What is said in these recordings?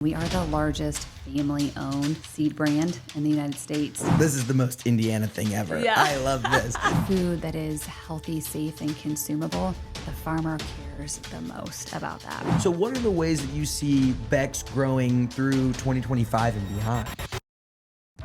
We are the largest family-owned seed brand in the United States. This is the most Indiana thing ever. Yeah. I love this. Food that is healthy, safe, and consumable, the farmer cares the most about that. So what are the ways that you see Becks growing through 2025 and beyond?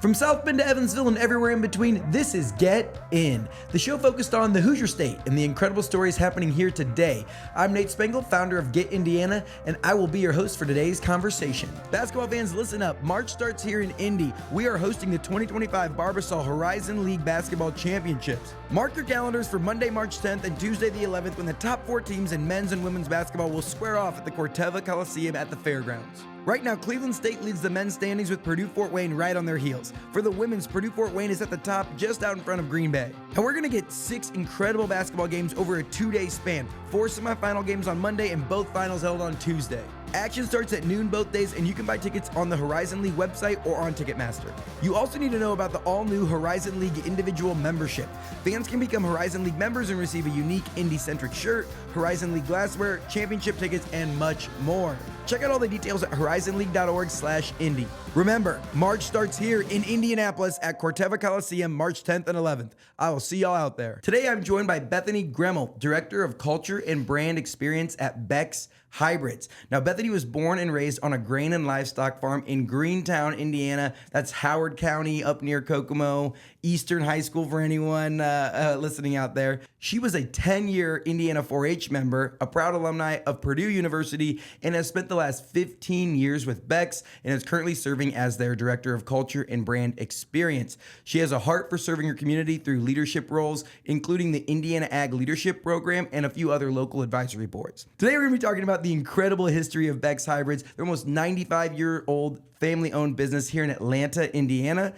From South Bend to Evansville and everywhere in between, this is Get In, the show focused on the Hoosier State and the incredible stories happening here today. I'm Nate Spengel, founder of Get Indiana, and I will be your host for today's conversation. Basketball fans, listen up. March starts here in Indy. We are hosting the 2025 Barbasol Horizon League Basketball Championships. Mark your calendars for Monday, March 10th and Tuesday the 11th when the top 4 teams in men's and women's basketball will square off at the Corteva Coliseum at the Fairgrounds. Right now, Cleveland State leads the men's standings with Purdue-Fort Wayne right on their heels. For the women's, Purdue-Fort Wayne is at the top, just out in front of Green Bay. And we're going to get 6 incredible basketball games over a 2-day span. 4 semifinal games on Monday and both finals held on Tuesday. Action starts at noon both days, and you can buy tickets on the Horizon League website or on Ticketmaster. You also need to know about the all-new Horizon League individual membership. Fans can become Horizon League members and receive a unique Indy-centric shirt, Horizon League glassware, championship tickets, and much more. Check out all the details at horizonleague.org/Indy. Remember, March starts here in Indianapolis at Corteva Coliseum, March 10th and 11th. I will see y'all out there. Today, I'm joined by Bethany Gremmel, Director of Culture and Brand Experience at Becks Hybrids. Now, Bethany was born and raised on a grain and livestock farm in Greentown, Indiana. That's Howard County, up near Kokomo, Eastern High School for anyone listening out there. She was a 10-year Indiana 4-H member, a proud alumni of Purdue University, and has spent the last 15 years with Becks and is currently serving as their Director of Culture and Brand Experience. She has a heart for serving her community through leadership roles, including the Indiana Ag Leadership Program and a few other local advisory boards. Today, we're going to be talking about the incredible history of Becks Hybrids, their almost 95-year-old family-owned business here in Atlanta, Indiana,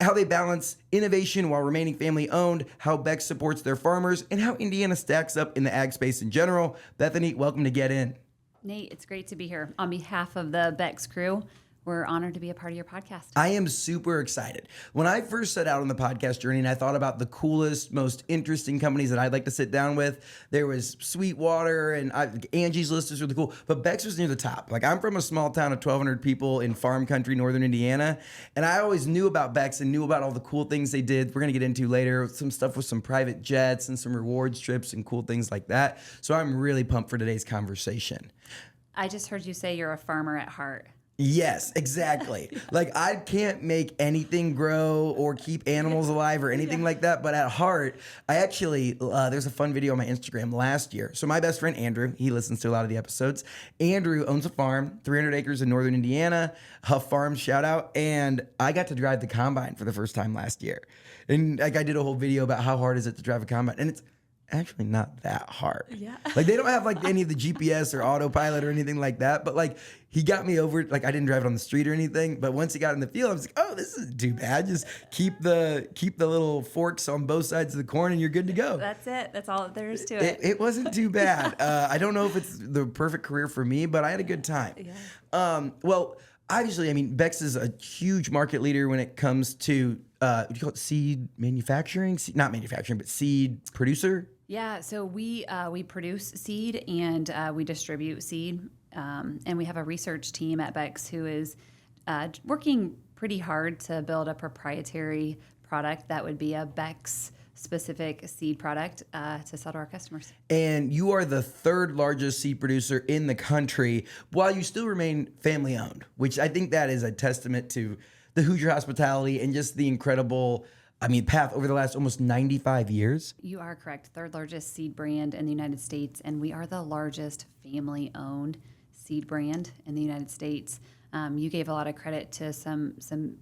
how they balance innovation while remaining family-owned, how Becks supports their farmers, and how Indiana stacks up in the ag space in general. Bethany, welcome to Get In. Nate, it's great to be here. On behalf of the Becks crew, we're honored to be a part of your podcast. I am super excited. When I first set out on the podcast journey and I thought about the coolest, most interesting companies that I'd like to sit down with, there was Sweetwater and Angie's List is really cool, but Becks was near the top. Like, I'm from a small town of 1,200 people in farm country, northern Indiana, and I always knew about Becks and knew about all the cool things they did. We're going to get into later, some stuff with some private jets and some rewards trips and cool things like that. So I'm really pumped for today's conversation. I just heard you say you're a farmer at heart. Yes, exactly. Like, I can't make anything grow or keep animals alive or anything like that. But at heart, I actually, there's a fun video on my Instagram last year. So my best friend, Andrew, he listens to a lot of the episodes. Andrew owns a farm, 300 acres in northern Indiana, Huff Farms, shout out. And I got to drive the combine for the first time last year. And like, I did a whole video about how hard is it to drive a combine. And it's actually not that hard. Yeah. Like, they don't have like any of the GPS or autopilot or anything like that. But like, he got me over, like, I didn't drive it on the street or anything. But once he got in the field, I was like, oh, this isn't too bad. Just keep the little forks on both sides of the corn and you're good to go. That's it. That's all there is to it. It wasn't too bad. I don't know if it's the perfect career for me, but I had a good time. Yeah. Well, obviously, I mean, Becks is a huge market leader when it comes to, what do you call it, seed manufacturing? Not manufacturing, but seed producer? Yeah, so we produce seed and we distribute seed, and we have a research team at Becks who is working pretty hard to build a proprietary product that would be a Becks specific seed product to sell to our customers. And you are the 3rd largest seed producer in the country, while you still remain family owned, which I think that is a testament to the Hoosier hospitality and just the incredible path over the last almost 95 years. You are correct. 3rd largest seed brand in the United States, and we are the largest family-owned seed brand in the United States. You gave a lot of credit to some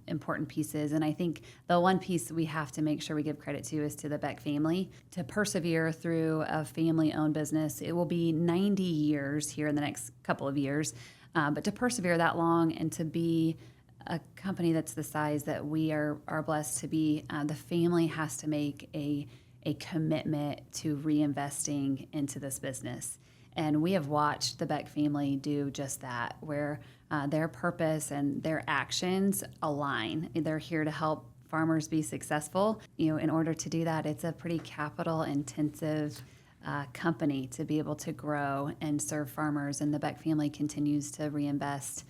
important pieces, and I think the one piece we have to make sure we give credit to is to the Beck family. To persevere through a family-owned business, it will be 90 years here in the next couple of years, but to persevere that long and to be a company that's the size that we are blessed to be, the family has to make a commitment to reinvesting into this business. And we have watched the Beck family do just that, where their purpose and their actions align. They're here to help farmers be successful. In order to do that, it's a pretty capital intensive company to be able to grow and serve farmers. And the Beck family continues to reinvest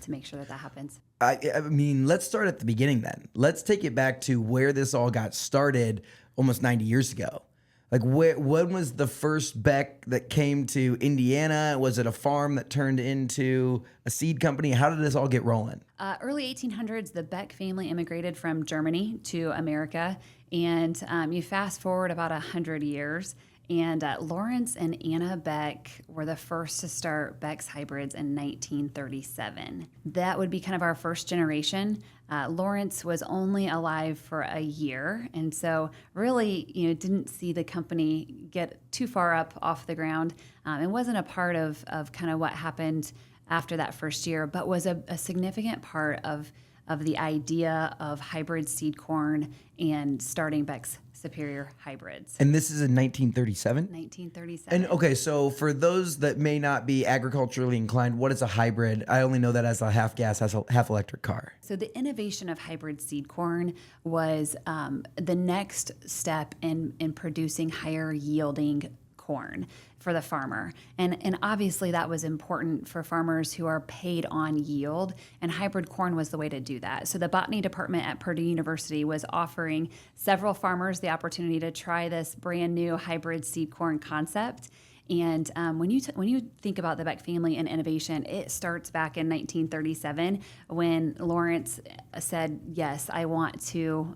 to make sure that that happens. I mean, let's start at the beginning then. Let's take it back to where this all got started almost 90 years ago. Like, when was the first Beck that came to Indiana? Was it a farm that turned into a seed company? How did this all get rolling? Early 1800s, the Beck family immigrated from Germany to America. And you fast forward about 100 years, and Lawrence and Anna Beck were the first to start Beck's hybrids in 1937. That would be kind of our first generation. Lawrence was only alive for a year, and so really, didn't see the company get too far up off the ground. It wasn't a part of kind of what happened after that first year, but was a significant part of the idea of hybrid seed corn and starting Beck's superior hybrids. And this is in 1937? 1937. And okay, so for those that may not be agriculturally inclined, what is a hybrid? I only know that as a half gas, half electric car. So the innovation of hybrid seed corn was the next step in producing higher yielding corn for the farmer. And obviously that was important for farmers who are paid on yield, and hybrid corn was the way to do that. So the botany department at Purdue University was offering several farmers the opportunity to try this brand new hybrid seed corn concept. And when you think about the Beck family and innovation, it starts back in 1937 when Lawrence said, "Yes, I want to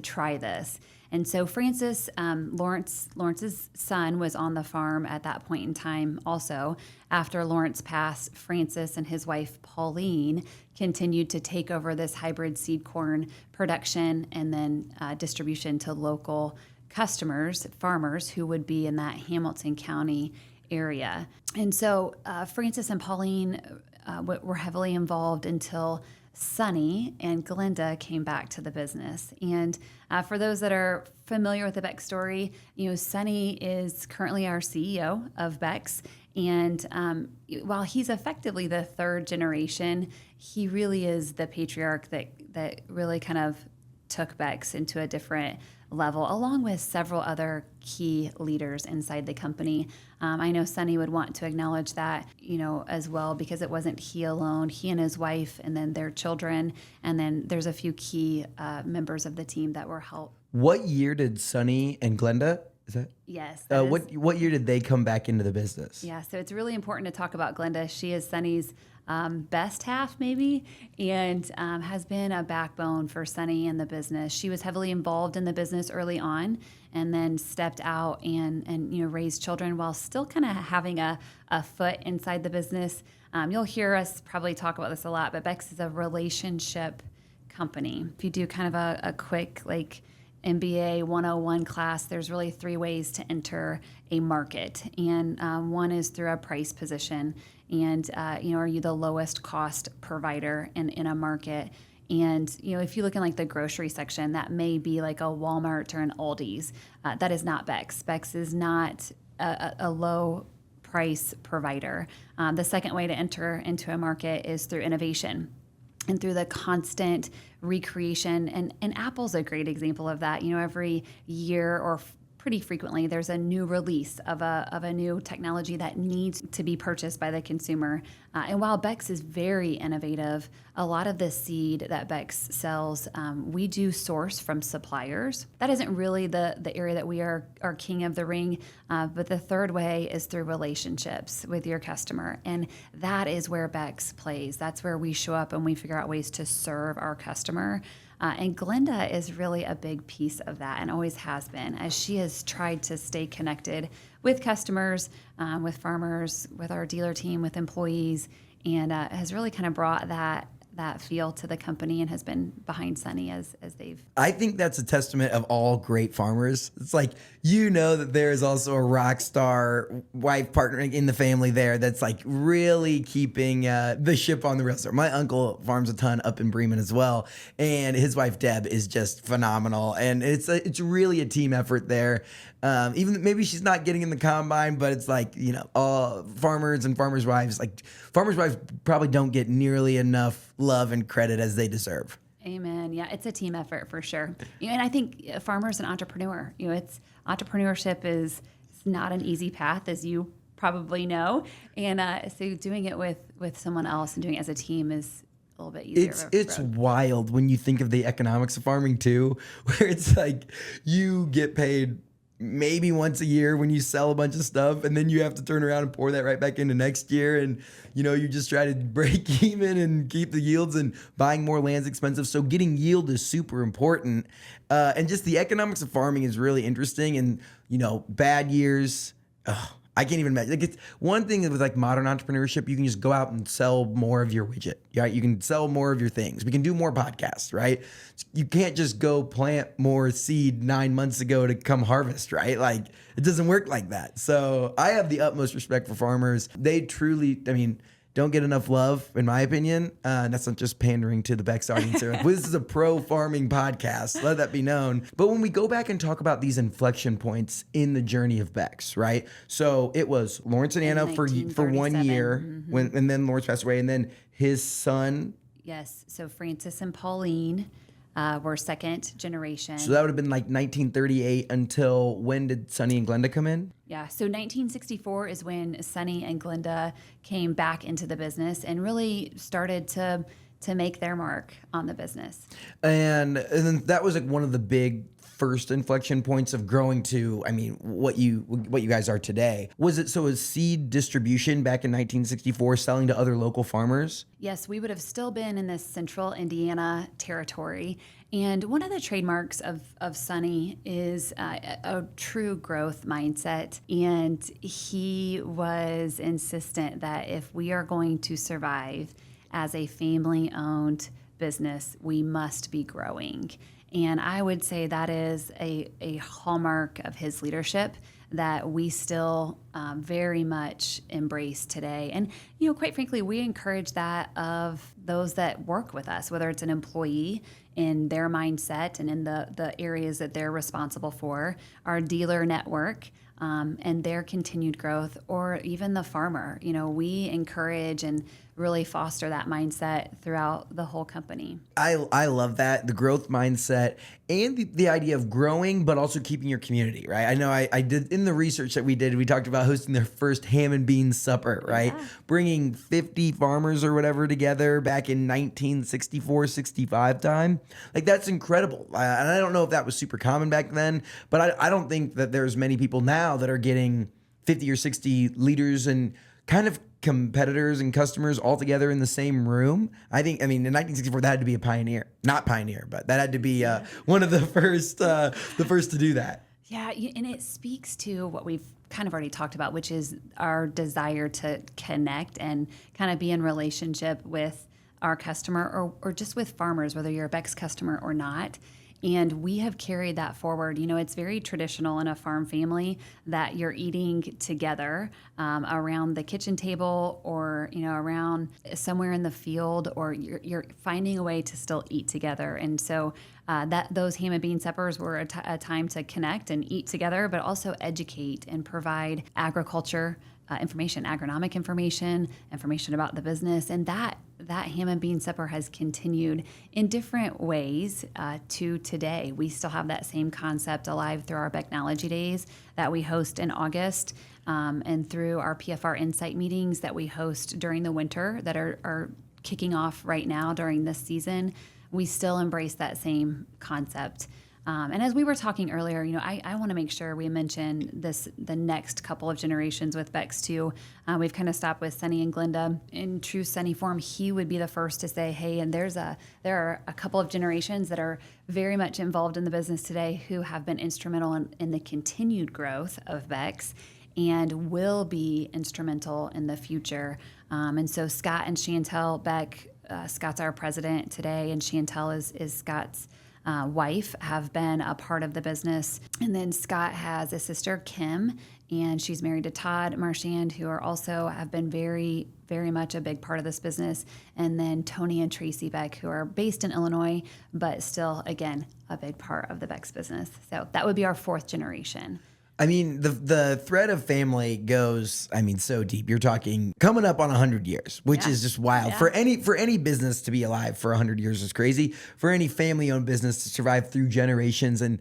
try this." And so Francis, Lawrence's son, was on the farm at that point in time also. After Lawrence passed, Francis and his wife Pauline continued to take over this hybrid seed corn production and then distribution to local customers, farmers who would be in that Hamilton County area. And so Francis and Pauline were heavily involved until Sonny and Glenda came back to the business. And for those that are familiar with the Beck story, Sonny is currently our CEO of Becks. And while he's effectively the third generation, he really is the patriarch that really kind of took Becks into a different level, along with several other key leaders inside the company. I know Sonny would want to acknowledge that, as well, because it wasn't he alone. He and his wife, and then their children, and then there's a few key members of the team that were helped. What year did Sonny and Glenda? Is that? Yes. What year did they come back into the business? Yeah, so it's really important to talk about Glenda. She is Sonny's best half, maybe, and has been a backbone for Sonny and the business. She was heavily involved in the business early on, and then stepped out and raised children while still kind of having a foot inside the business. You'll hear us probably talk about this a lot, but Becks is a relationship company. If you do kind of a quick MBA 101 class, there's really 3 ways to enter a market. And one is through a price position. And, are you the lowest cost provider in a market? And, if you look in the grocery section, that may be like a Walmart or an Aldi's. That is not Becks. Becks is not a low price provider. The second way to enter into a market is through innovation and through the constant recreation. And Apple's a great example of that. Every year or pretty frequently, there's a new release of a new technology that needs to be purchased by the consumer. And while Becks is very innovative, a lot of the seed that Becks sells, we do source from suppliers. That isn't really the area that we are king of the ring, but the third way is through relationships with your customer. And that is where Becks plays. That's where we show up and we figure out ways to serve our customer. And Glenda is really a big piece of that and always has been, as she has tried to stay connected with customers, with farmers, with our dealer team, with employees, and has really kind of brought that feel to the company and has been behind Sonny as they've. I think that's a testament of all great farmers. It's that there is also a rock star wife partner in the family there that's really keeping the ship on the rails. My uncle farms a ton up in Bremen as well, and his wife Deb is just phenomenal. And it's really a team effort there. Even maybe she's not getting in the combine, but it's all farmers and farmers' wives. Farmers' wives probably don't get nearly enough love and credit as they deserve. Amen. Yeah, it's a team effort for sure. And I think a farmer's an entrepreneur. Entrepreneurship is not an easy path, as you probably know. And so doing it with someone else and doing it as a team is a little bit easier. It's wild when you think of the economics of farming too, where it's like you get paid maybe once a year when you sell a bunch of stuff, and then you have to turn around and pour that right back into next year. And, you just try to break even and keep the yields, and buying more land's expensive. So getting yield is super important. And just the economics of farming is really interesting. And, bad years, I can't even imagine. Like, it's one thing with like modern entrepreneurship, you can just go out and sell more of your widget, right? You can sell more of your things. We can do more podcasts, right? You can't just go plant more seed 9 months ago to come harvest, right? Like, it doesn't work like that. So I have the utmost respect for farmers. They truly, don't get enough love, in my opinion. And that's not just pandering to the Becks audience here. This is a pro-farming podcast. Let that be known. But when we go back and talk about these inflection points in the journey of Becks, right? So it was Lawrence and Anna for 1 year, and then Lawrence passed away, and then his son. Yes. So Francis and Pauline were second generation. So that would have been like 1938 until when did Sonny and Glenda come in? Yeah, so 1964 is when Sonny and Glenda came back into the business and really started to make their mark on the business. And then that was like one of the big first inflection points of growing to, what you guys are today. Was seed distribution back in 1964 selling to other local farmers? Yes, we would have still been in this central Indiana territory. And one of the trademarks of Sonny is a true growth mindset. And he was insistent that if we are going to survive as a family-owned business, we must be growing. And I would say that is a hallmark of his leadership that we still very much embrace today. And, quite frankly, we encourage that of those that work with us, whether it's an employee in their mindset and in the areas that they're responsible for, our dealer network, and their continued growth, or even the farmer. We encourage and really foster that mindset throughout the whole company. I love that, the growth mindset and the idea of growing, but also keeping your community, right? I know I did, in the research that we did, we talked about hosting their first ham and beans supper, right? Yeah. Bringing 50 farmers or whatever together back in 1964, 65 time. Like, that's incredible. And I don't know if that was super common back then, but I don't think that there's many people now that are getting 50 or 60 leaders and kind of competitors and customers all together in the same room. In 1964, that had to be a pioneer. Not pioneer, but that had to be one of the first to do that. Yeah, and it speaks to what we've kind of already talked about, which is our desire to connect and kind of be in relationship with our customer or just with farmers, whether you're a Becks customer or not. And we have carried that forward. It's very traditional in a farm family that you're eating together around the kitchen table or, around somewhere in the field, or you're finding a way to still eat together. And so those ham and bean suppers were a time to connect and eat together, but also educate and provide agriculture information, agronomic information about the business. And that ham and bean supper has continued in different ways to today. We still have that same concept alive through our Becknology Days that we host in August, and through our PFR Insight meetings that we host during the winter that are kicking off right now during this season. We still embrace that same concept. And as we were talking earlier, I want to make sure we mention the next couple of generations with Becks too. We've kind of stopped with Sonny and Glenda. In true Sonny form, he would be the first to say, hey, and there are a couple of generations that are very much involved in the business today who have been instrumental in the continued growth of Becks and will be instrumental in the future. And so Scott and Chantel Beck, Scott's our president today, and Chantel is Scott's wife, have been a part of the business. And then Scott has a sister, Kim, and she's married to Todd Marchand, who have been very, very much a big part of this business. And then Tony and Tracy Beck, who are based in Illinois, but still, again, a big part of the Becks business. So that would be our fourth generation. The thread of family goes, so deep. You're talking coming up on 100 years, which is just wild. Yeah. For any business to be alive for 100 years is crazy. For any family-owned business to survive through generations. And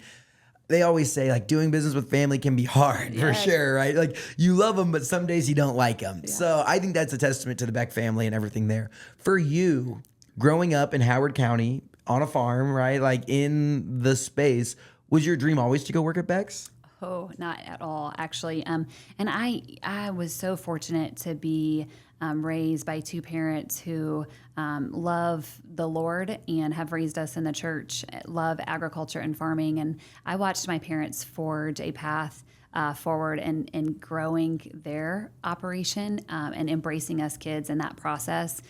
they always say like doing business with family can be hard for Yes. sure, right? Like you love them, but some days you don't like them. Yeah. So I think that's a testament to the Beck family and everything there. For you, growing up in Howard County on a farm, right? Like in the space, was your dream always to go work at Beck's? Oh, not at all, actually. And I was so fortunate to be raised by two parents who love the Lord and have raised us in the church, love agriculture and farming. And I watched my parents forge a path forward and growing their operation and embracing us kids in that process.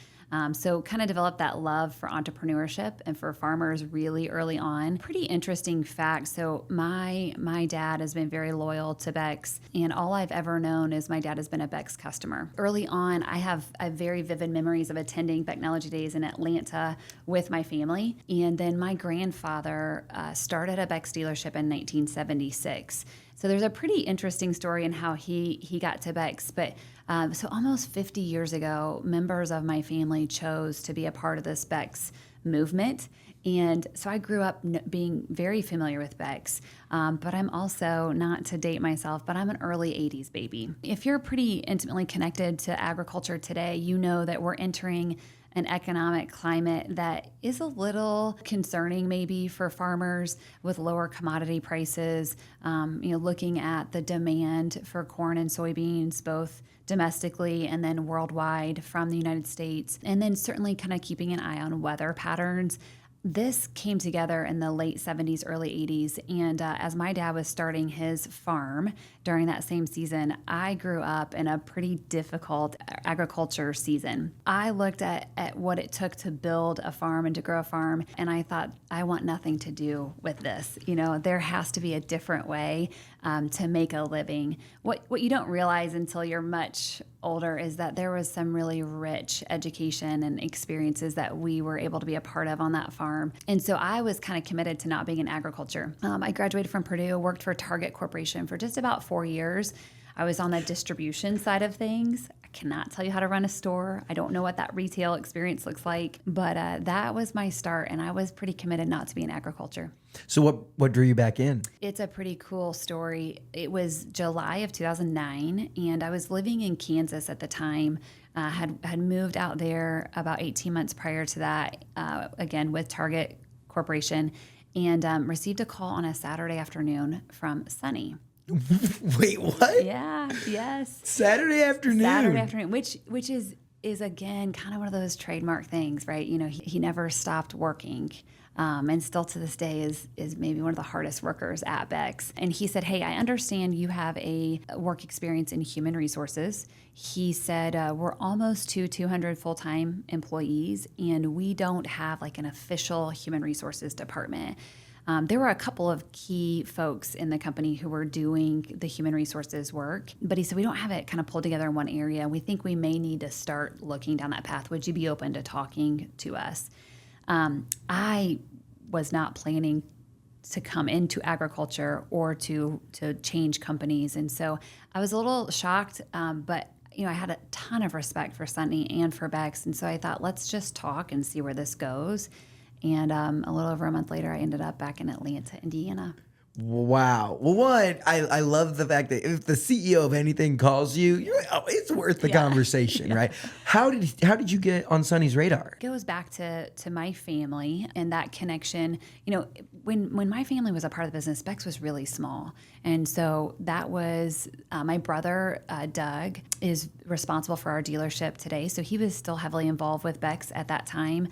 So kind of developed that love for entrepreneurship and for farmers really early on. Pretty interesting fact. So my dad has been very loyal to Becks, and all I've ever known is my dad has been a Becks customer. Early on, I have very vivid memories of attending Technology Days in Atlanta with my family. And then my grandfather started a Becks dealership in 1976. So there's a pretty interesting story in how he got to Becks. But so almost 50 years ago, members of my family chose to be a part of this Becks movement. And so I grew up being very familiar with Becks, but I'm also, not to date myself, but I'm an early 80s baby. If you're pretty intimately connected to agriculture today, you know that we're entering an economic climate that is a little concerning maybe for farmers with lower commodity prices, looking at the demand for corn and soybeans, both domestically and then worldwide from the United States, and then certainly kind of keeping an eye on weather patterns. This came together in the late 70s, early 80s, and as my dad was starting his farm during that same season, I grew up in a pretty difficult agriculture season. I looked at what it took to build a farm and to grow a farm, and I thought, I want nothing to do with this. There has to be a different way to make a living. What you don't realize until you're much older is that there was some really rich education and experiences that we were able to be a part of on that farm. And so I was kind of committed to not being in agriculture. I graduated from Purdue, worked for Target Corporation for just about 4 years. I was on the distribution side of things. I cannot tell you how to run a store. I don't know what that retail experience looks like, but that was my start, and I was pretty committed not to be in agriculture. So what drew you back in? It's a pretty cool story. It was July of 2009, and I was living in Kansas at the time. Had moved out there about 18 months prior to that, again with Target Corporation, and received a call on a Saturday afternoon from Sunny. Wait, what? Yeah, yes. Saturday afternoon, which is again kind of one of those trademark things, right? He never stopped working. And still to this day is maybe one of the hardest workers at Becks. And he said, hey, I understand you have a work experience in human resources. He said, we're almost to 200 full-time employees, and we don't have like an official human resources department. There were a couple of key folks in the company who were doing the human resources work, but he said, we don't have it kind of pulled together in one area. We think we may need to start looking down that path. Would you be open to talking to us? I was not planning to come into agriculture or to change companies. And so I was a little shocked, but I had a ton of respect for Sunny and for Becks. And so I thought, let's just talk and see where this goes. And a little over a month later, I ended up back in Atlanta, Indiana. Wow. Well, one, I love the fact that if the CEO of anything calls you, you're like, oh, it's worth the conversation, right? How did you get on Sunny's radar? It goes back to my family and that connection. When my family was a part of the business, Becks was really small. And so that was my brother, Doug, is responsible for our dealership today. So he was still heavily involved with Becks at that time.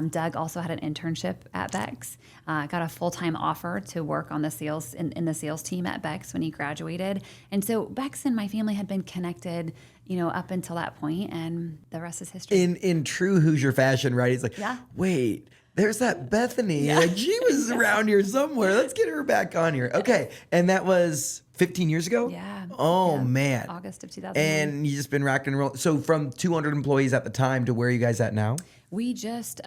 Doug also had an internship at Becks, got a full-time offer to work on the sales in the sales team at Becks when he graduated. And so Becks and my family had been connected, up until that point, and the rest is history. In true Hoosier fashion, right? He's like, Yeah. Wait, there's that Bethany. Like she was around here somewhere. Let's get her back on here. Okay. And that was 15 years ago? Yeah. Oh, Yeah. man. August of 2009. And you just been rocking and rolling. So from 200 employees at the time to where are you guys at now? We just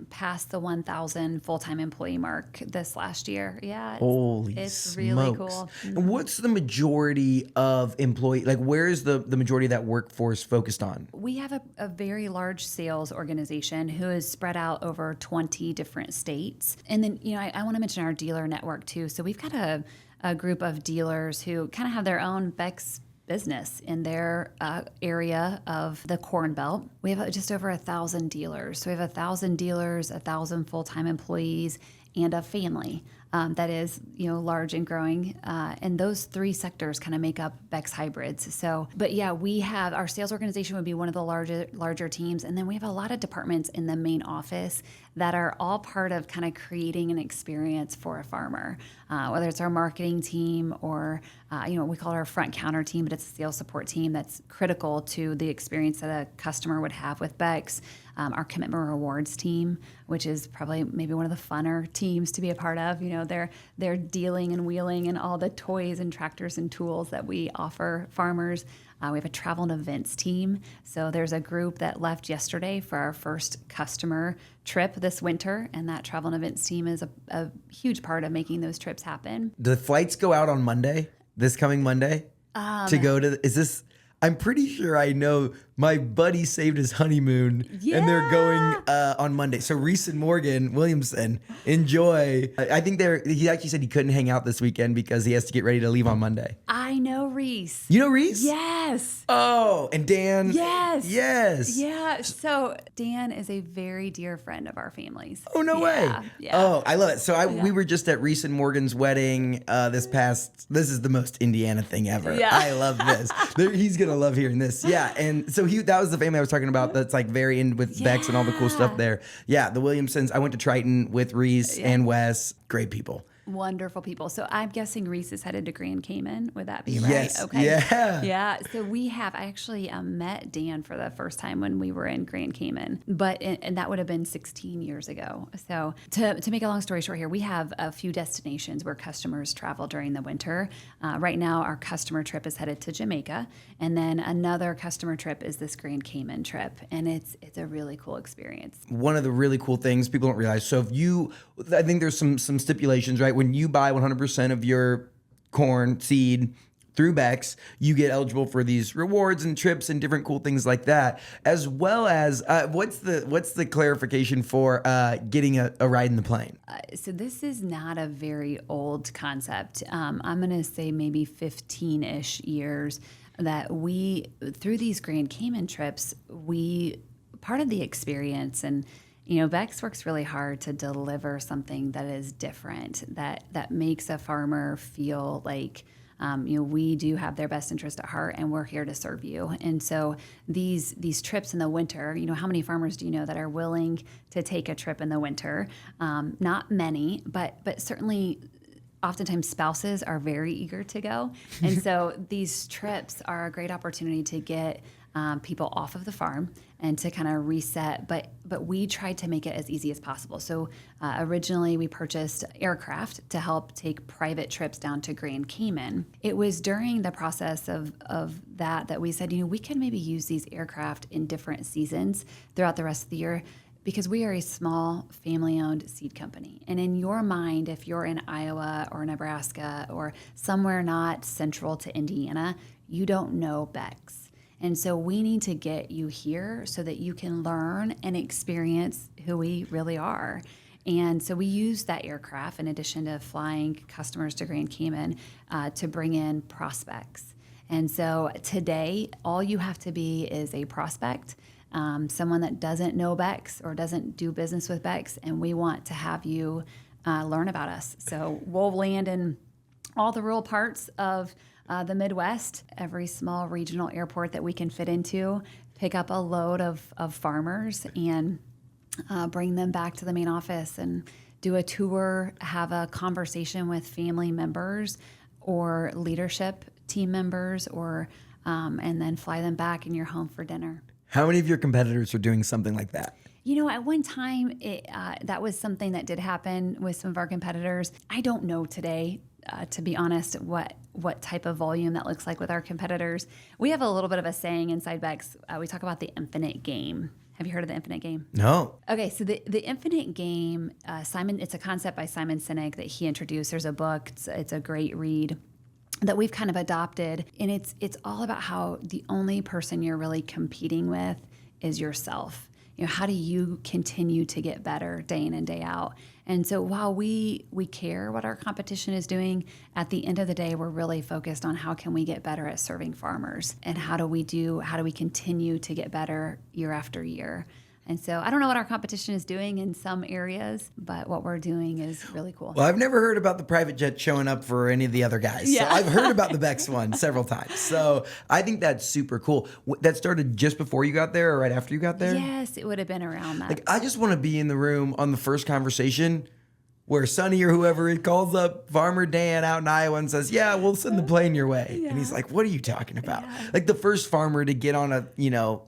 passed the 1,000 full-time employee mark this last year. Yeah, Holy it's really smokes. cool. And what's the majority of employee, like where is the majority of that workforce focused on? We have a very large sales organization who is spread out over 20 different states. And then, I want to mention our dealer network too. So we've got a group of dealers who kind of have their own Becks business in their area of the Corn Belt. We have just over 1,000 dealers. So we have 1,000 dealers, 1,000 full-time employees, and a family that is, large and growing. And those three sectors kind of make up Becks Hybrids. So, but yeah, we have our sales organization would be one of the larger teams. And then we have a lot of departments in the main office that are all part of kind of creating an experience for a farmer, whether it's our marketing team or, we call it our front counter team, but it's a sales support team that's critical to the experience that a customer would have with Becks. Our commitment rewards team, which is probably maybe one of the funner teams to be a part of. They're dealing and wheeling and all the toys and tractors and tools that we offer farmers. We have a travel and events team. So there's a group that left yesterday for our first customer trip this winter, and that travel and events team is a huge part of making those trips happen. The flights go out on Monday, this coming Monday, to go to, is this, I'm pretty sure I know my buddy saved his honeymoon and they're going on Monday. So Reese and Morgan Williamson, enjoy. I think he actually said he couldn't hang out this weekend because he has to get ready to leave on Monday. I know Reese. You know Reese? Yes. Oh, and Dan? Yes. Yes. Yeah. So Dan is a very dear friend of our families. Oh, no way. Yeah. Oh, I love it. So we were just at Reese and Morgan's wedding this is the most Indiana thing ever. Yeah. I love this. He's going to love hearing this. Yeah. And so that was the family I was talking about that's like very in with Becks and all the cool stuff there. Yeah. The Williamsons. I went to Triton with Reese and Wes. Great people. Wonderful people. So I'm guessing Reese is headed to Grand Cayman. Would that be right? Yes. Okay. Yeah. Yeah. So I actually met Dan for the first time when we were in Grand Cayman, and that would have been 16 years ago. So to make a long story short here, we have a few destinations where customers travel during the winter. Right now, our customer trip is headed to Jamaica, and then another customer trip is this Grand Cayman trip, and it's a really cool experience. One of the really cool things people don't realize. So I think there's some stipulations, right? When you buy 100% of your corn seed through Becks, you get eligible for these rewards and trips and different cool things like that, as well as what's the clarification for getting a ride in the plane? So this is not a very old concept. I'm going to say maybe 15-ish years that through these Grand Cayman trips, part of the experience and Becks works really hard to deliver something that is different, that makes a farmer feel like, we do have their best interest at heart and we're here to serve you. And so these trips in the winter, how many farmers do you know that are willing to take a trip in the winter? Not many, but certainly oftentimes spouses are very eager to go. And so these trips are a great opportunity to get people off of the farm and to kind of reset, but we tried to make it as easy as possible. So originally we purchased aircraft to help take private trips down to Grand Cayman. It was during the process of that we said, we can maybe use these aircraft in different seasons throughout the rest of the year, because we are a small family-owned seed company. And in your mind, if you're in Iowa or Nebraska or somewhere not central to Indiana, you don't know Becks. And so we need to get you here so that you can learn and experience who we really are. And so we use that aircraft, in addition to flying customers to Grand Cayman, to bring in prospects. And so today, all you have to be is a prospect, someone that doesn't know Becks or doesn't do business with Becks, and we want to have you learn about us. So we'll land in all the rural parts of the Midwest, every small regional airport that we can fit into, pick up a load of farmers and bring them back to the main office and do a tour, have a conversation with family members or leadership team members, or and then fly them back in your home for dinner. How many of your competitors are doing something like that? At one time, that was something that did happen with some of our competitors. I don't know today, to be honest, what type of volume that looks like with our competitors. We have a little bit of a saying inside Becks. We talk about the infinite game. Have you heard of the infinite game? No. Okay, so the infinite game, it's a concept by Simon Sinek that he introduced. There's a book, it's a great read that we've kind of adopted. And it's all about how the only person you're really competing with is yourself. How do you continue to get better day in and day out? And so while we care what our competition is doing, at the end of the day, we're really focused on how can we get better at serving farmers, and how do we continue to get better year after year. And so I don't know what our competition is doing in some areas, but what we're doing is really cool. Well, I've never heard about the private jet showing up for any of the other guys. Yeah. So I've heard about the Becks one several times. So I think that's super cool. That started just before you got there or right after you got there? Yes, it would have been around that. Like, I just want to be in the room on the first conversation where Sonny or whoever calls up Farmer Dan out in Iowa and says, yeah, we'll send the plane your way. Yeah. And he's like, what are you talking about? Yeah. Like the first farmer to get on a,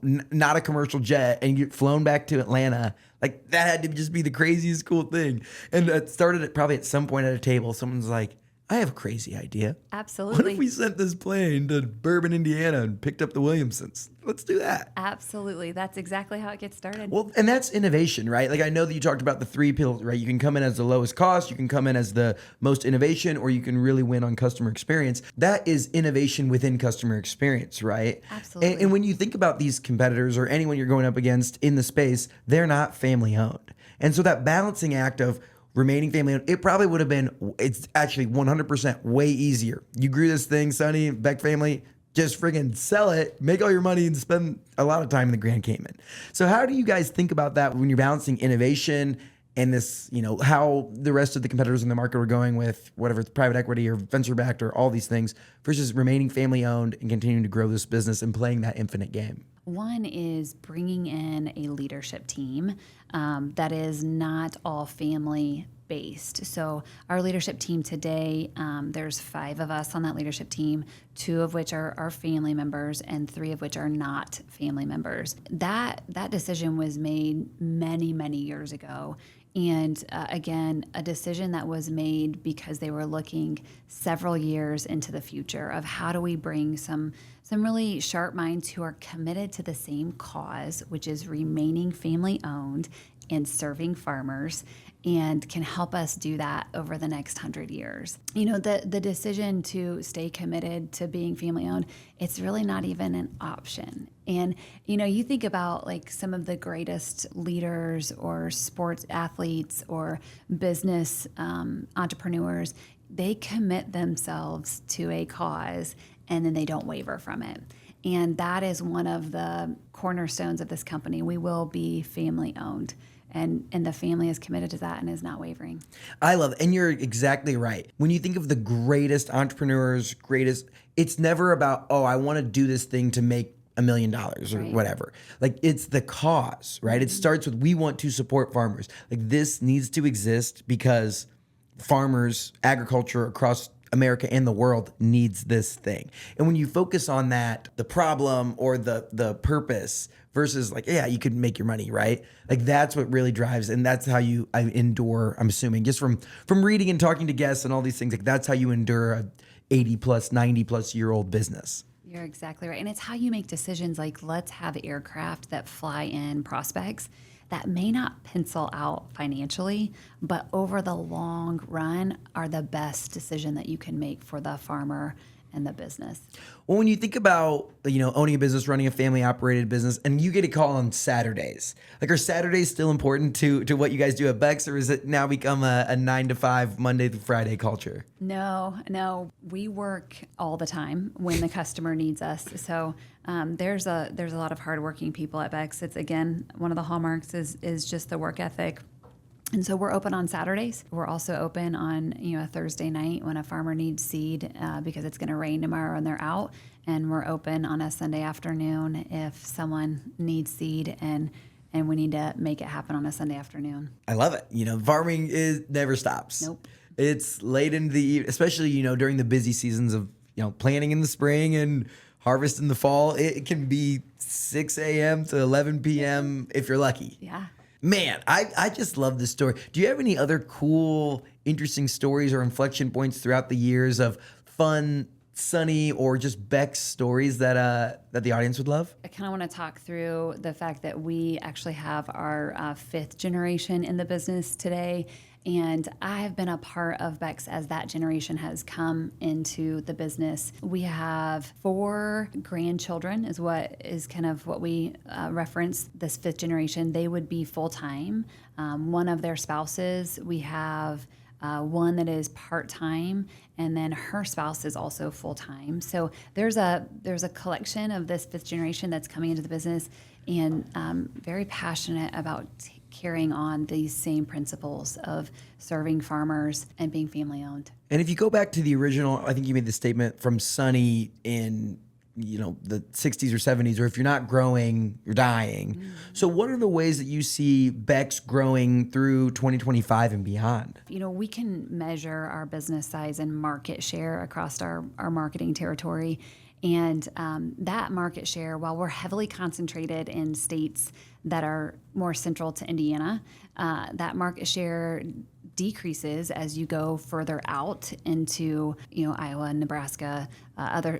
not a commercial jet and get flown back to Atlanta. Like that had to just be the craziest cool thing. And it started probably at some point at a table. Someone's like, I have a crazy idea. Absolutely. What if we sent this plane to Bourbon, Indiana and picked up the Williamsons? Let's do that. Absolutely. That's exactly how it gets started. Well, and that's innovation, right? Like I know that you talked about the 3 pillars, right? You can come in as the lowest cost, you can come in as the most innovation, or you can really win on customer experience. That is innovation within customer experience, right? Absolutely. And when you think about these competitors or anyone you're going up against in the space, they're not family owned. And so that balancing act of remaining family owned, it probably would have been, it's actually 100% way easier. You grew this thing, Sonny, Beck family, just friggin' sell it, make all your money, and spend a lot of time in the Grand Cayman. So how do you guys think about that when you're balancing innovation and this, how the rest of the competitors in the market are going with whatever it's private equity or venture backed or all these things versus remaining family owned and continuing to grow this business and playing that infinite game? One is bringing in a leadership team that is not all family based. So our leadership team today, there's 5 of us on that leadership team, 2 of which are family members and 3 of which are not family members. That decision was made many, many years ago. And again, a decision that was made because they were looking several years into the future of how do we bring some really sharp minds who are committed to the same cause, which is remaining family owned and serving farmers, and can help us do that over the next 100 years. The decision to stay committed to being family owned, it's really not even an option. And, you think about like some of the greatest leaders or sports athletes or business entrepreneurs, they commit themselves to a cause and then they don't waver from it. And that is one of the cornerstones of this company. We will be family owned. And the family is committed to that and is not wavering. I love it. And you're exactly right. When you think of the greatest entrepreneurs, it's never about, I want to do this thing to make $1 million or Right. whatever. Like it's the cause, right? It starts with, we want to support farmers. Like this needs to exist because farmers, agriculture across America and the world needs this thing. And when you focus on that, the problem or the purpose versus like, yeah, you could make your money, right? Like that's what really drives, and that's how I endure, I'm assuming, just from reading and talking to guests and all these things, like that's how you endure a 80 plus, 90 plus year old business. You're exactly right. And it's how you make decisions like let's have aircraft that fly in prospects that may not pencil out financially, but over the long run are the best decision that you can make for the farmer and the business. Well, when you think about, owning a business, running a family operated business, and you get a call on Saturdays, like are Saturdays still important to what you guys do at Becks, or has it now become a 9 to 5 Monday through Friday culture? No, we work all the time when the customer needs us. So there's a lot of hardworking people at Becks. It's again, one of the hallmarks is just the work ethic. And so we're open on Saturdays. We're also open on a Thursday night when a farmer needs seed because it's going to rain tomorrow and they're out. And we're open on a Sunday afternoon if someone needs seed and we need to make it happen on a Sunday afternoon. I love it. Farming never stops. Nope. It's late into the evening, especially during the busy seasons of planting in the spring and harvest in the fall. It can be 6 a.m. to 11 p.m. if you're lucky. Yeah. Man, I just love this story. Do you have any other cool, interesting stories or inflection points throughout the years of fun Sunny or just Beck's stories that the audience would love? I kind of want to talk through the fact that we actually have our fifth generation in the business today. And I have been a part of Becks as that generation has come into the business. We have 4 grandchildren is what we reference this fifth generation. They would be full-time. One of their spouses, we have one that is part-time, and then her spouse is also full-time. So there's a collection of this fifth generation that's coming into the business and very passionate about carrying on these same principles of serving farmers and being family-owned. And if you go back to the original, I think you made the statement from Sunny in the 60s or 70s, or if you're not growing, you're dying. Mm-hmm. So what are the ways that you see Becks growing through 2025 and beyond? We can measure our business size and market share across our marketing territory. And that market share, while we're heavily concentrated in states that are more central to Indiana, that market share decreases as you go further out into Iowa, Nebraska,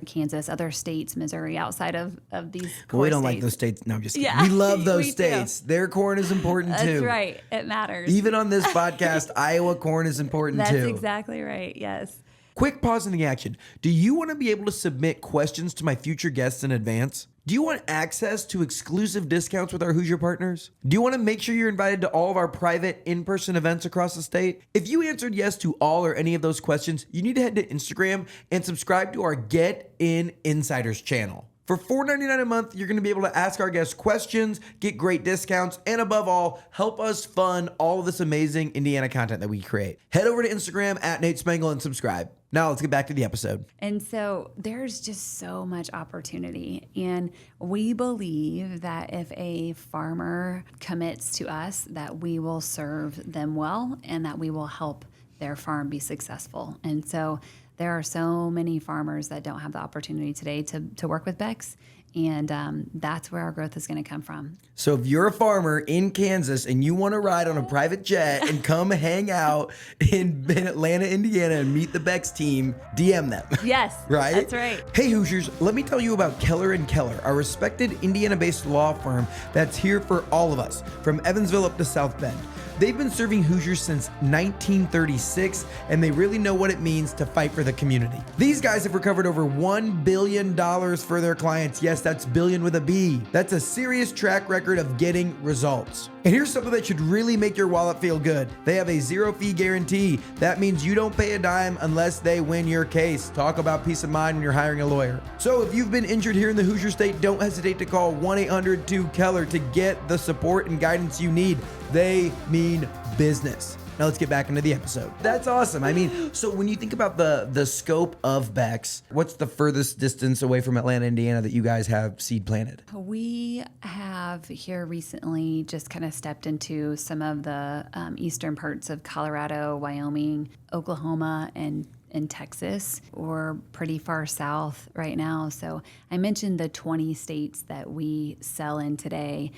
Kansas, other states, Missouri, outside of these core we don't states. Like those states. No, I'm just kidding. Yeah, we love those we states. do. Their corn is important too. That's right. It matters. Even on this podcast, Iowa corn is important too. That's exactly right. Yes. Quick pause in the action. Do you want to be able to submit questions to my future guests in advance? Do you want access to exclusive discounts with our Hoosier partners? Do you want to make sure you're invited to all of our private in-person events across the state? If you answered yes to all or any of those questions, you need to head to Instagram and subscribe to our Get In Insiders channel. For $4.99 a month, you're going to be able to ask our guests questions, get great discounts, and above all, help us fund all of this amazing Indiana content that we create. Head over to Instagram at Nate Spangle and subscribe. Now let's get back to the episode. And so there's just so much opportunity. And we believe that if a farmer commits to us, that we will serve them well and that we will help their farm be successful. And so there are so many farmers that don't have the opportunity today to work with Becks, and that's where our growth is going to come from. So if you're a farmer in Kansas and you want to ride on a private jet and come hang out in Atlanta, Indiana and meet the Becks team, DM them. Yes, right? That's right. Hey Hoosiers, let me tell you about Keller & Keller, a respected Indiana-based law firm that's here for all of us, from Evansville up to South Bend. They've been serving Hoosiers since 1936, and they really know what it means to fight for the community. These guys have recovered over $1 billion for their clients. Yes, that's billion with a B. That's a serious track record of getting results. And here's something that should really make your wallet feel good. They have a zero-fee guarantee. That means you don't pay a dime unless they win your case. Talk about peace of mind when you're hiring a lawyer. So if you've been injured here in the Hoosier State, don't hesitate to call 1-800-2-KELLER to get the support and guidance you need. They mean business. Now let's get back into the episode. That's awesome. I mean, so when you think about the scope of Becks, what's the furthest distance away from Atlanta, Indiana that you guys have seed planted? We have here recently just kind of stepped into some of the eastern parts of Colorado, Wyoming, Oklahoma, and in Texas. We're pretty far south right now. So I mentioned the 20 states that we sell in today.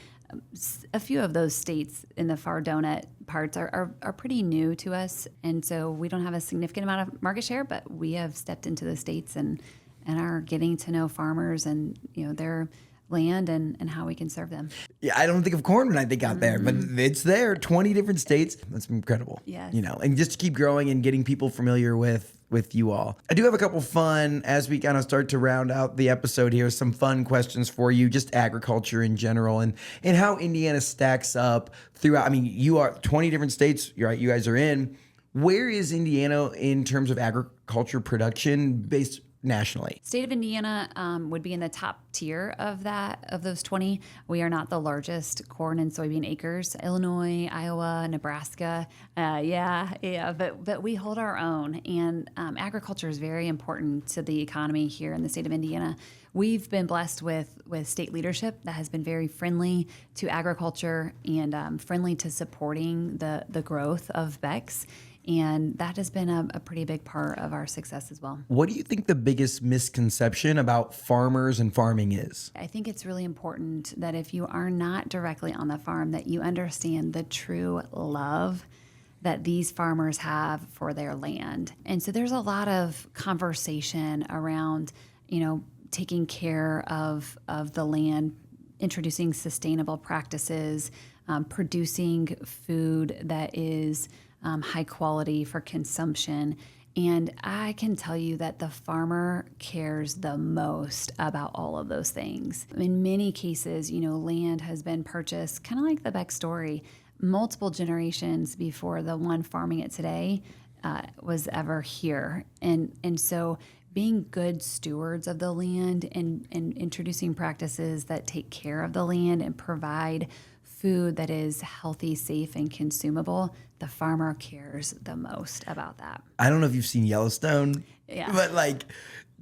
A few of those states in the far donut parts are pretty new to us, and so we don't have a significant amount of market share, but we have stepped into the states and are getting to know farmers and their land and how we can serve them. Yeah, I don't think of corn when I think out there, but it's there, 20 different states. That's incredible. Yes. And just to keep growing and getting people familiar with you all. I do have a couple fun, as we kind of start to round out the episode here, some fun questions for you, just agriculture in general and how Indiana stacks up throughout. I mean, you are 20 different states, you're right, you guys are in. Where is Indiana in terms of agriculture production based nationally? State of Indiana would be in the top tier of those 20. We are not the largest corn and soybean acres. Illinois, Iowa, Nebraska, but we hold our own. And agriculture is very important to the economy here in the state of Indiana. We've been blessed with state leadership that has been very friendly to agriculture and friendly to supporting the growth of Becks. And that has been a pretty big part of our success as well. What do you think the biggest misconception about farmers and farming is? I think it's really important that if you are not directly on the farm, that you understand the true love that these farmers have for their land. And so there's a lot of conversation around, taking care of the land, introducing sustainable practices, producing food that is high quality for consumption. And I can tell you that the farmer cares the most about all of those things. In many cases, land has been purchased, kind of like the Beck story, multiple generations before the one farming it today was ever here. And so being good stewards of the land and introducing practices that take care of the land and provide food that is healthy, safe, and consumable, the farmer cares the most about that. I don't know if you've seen Yellowstone, but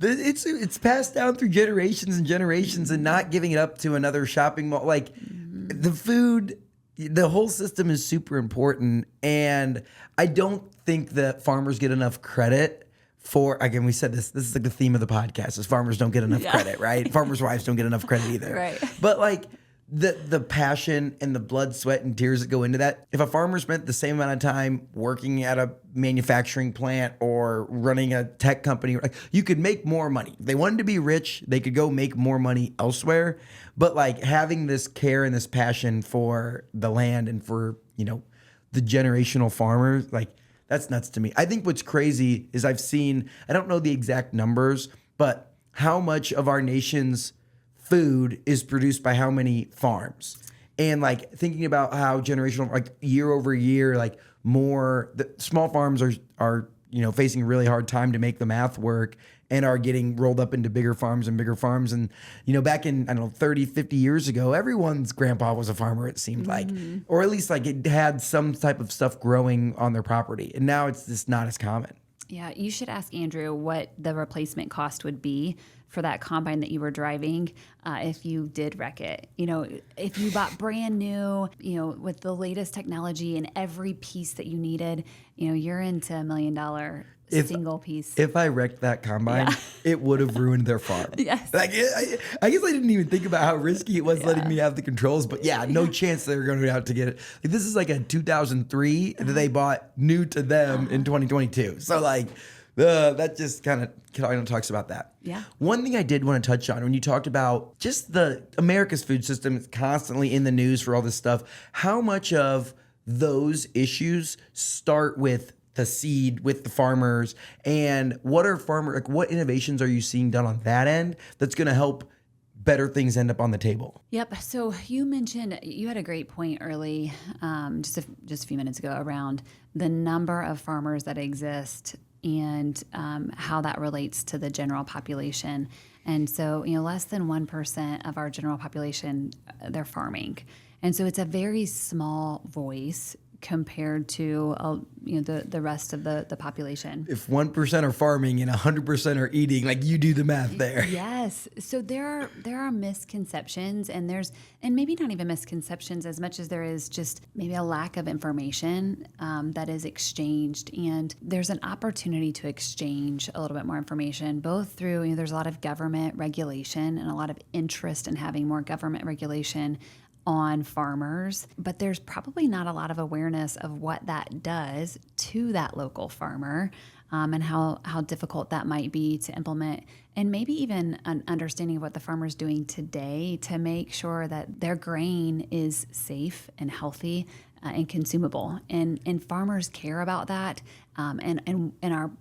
it's passed down through generations and generations, and not giving it up to another shopping mall. The food, the whole system is super important, and I don't think that farmers get enough credit for, again, we said this is like the theme of the podcast, is farmers don't get enough credit, right? Farmers' wives don't get enough credit either. Right. But the passion and the blood, sweat, and tears that go into that. If a farmer spent the same amount of time working at a manufacturing plant or running a tech company, you could make more money. If they wanted to be rich, they could go make more money elsewhere. But having this care and this passion for the land and for, the generational farmers, that's nuts to me. I think what's crazy is I've seen, I don't know the exact numbers, but how much of our nation's food is produced by how many farms. And thinking about how generational, year over year, more the small farms are facing a really hard time to make the math work, and are getting rolled up into bigger farms and bigger farms. And back in 30, 50 years ago, everyone's grandpa was a farmer, it seemed like, or at least it had some type of stuff growing on their property. And now it's just not as common. Yeah, you should ask Andrew what the replacement cost would be for that combine that you were driving if you did wreck it. If you bought brand new, with the latest technology and every piece that you needed, you're into $1 million single piece. If I wrecked that combine, it would have ruined their farm. Yes. I guess I didn't even think about how risky it was letting me have the controls, but no chance they were going to be out to get it. This is a 2003 that they bought new to them in 2022. So that just kind of talks about that. Yeah. One thing I did want to touch on when you talked about just the America's food system is constantly in the news for all this stuff, how much of those issues start with the seed, with the farmers, and what innovations are you seeing done on that end that's going to help better things end up on the table? Yep. So you mentioned, you had a great point early, just a few minutes ago, around the number of farmers that exist and how that relates to the general population. And so, less than 1% of our general population, they're farming. And so it's a very small voice compared to the rest of the population. If 1% are farming and 100% are eating, you do the math there. Yes. So there are misconceptions, and maybe not even misconceptions as much as there is just maybe a lack of information that is exchanged. And there's an opportunity to exchange a little bit more information, both through, there's a lot of government regulation and a lot of interest in having more government regulation on farmers, but there's probably not a lot of awareness of what that does to that local farmer, and how difficult that might be to implement, and maybe even an understanding of what the farmer's doing today to make sure that their grain is safe and healthy and consumable. And farmers care about that, and